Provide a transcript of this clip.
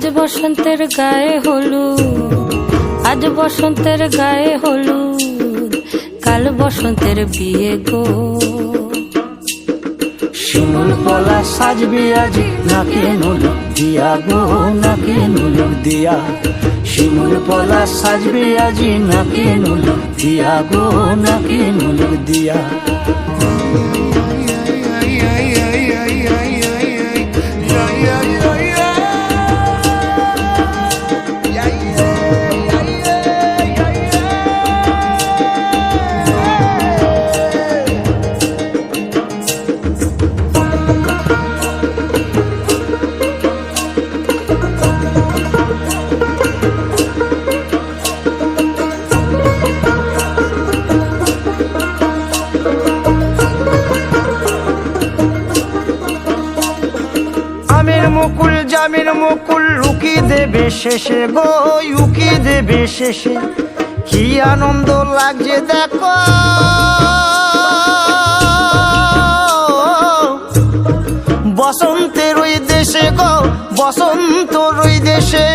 আজ বসন্তের গায়ে হলুদ, আজ বসন্তের গায়ে হলুদ, কাল বসন্তের বিয়ে গো। শিমুল পলা সাজবে আজি নাকে নুলুক দিয়া গো, নাকে নুলুক দিয়া। শিমুল পলা সাজবে আজি নাকে নুলুক দিয়া গো, নাকে নুলুক দিয়া। আমের মুকুল জামের মুকুল লুকি দেবে শেষে গো, উকি দেবে শেষে। কি আনন্দ লাগছে দেখো, বসন্তের ওই দেশে গো, বসন্তর ওই দেশে।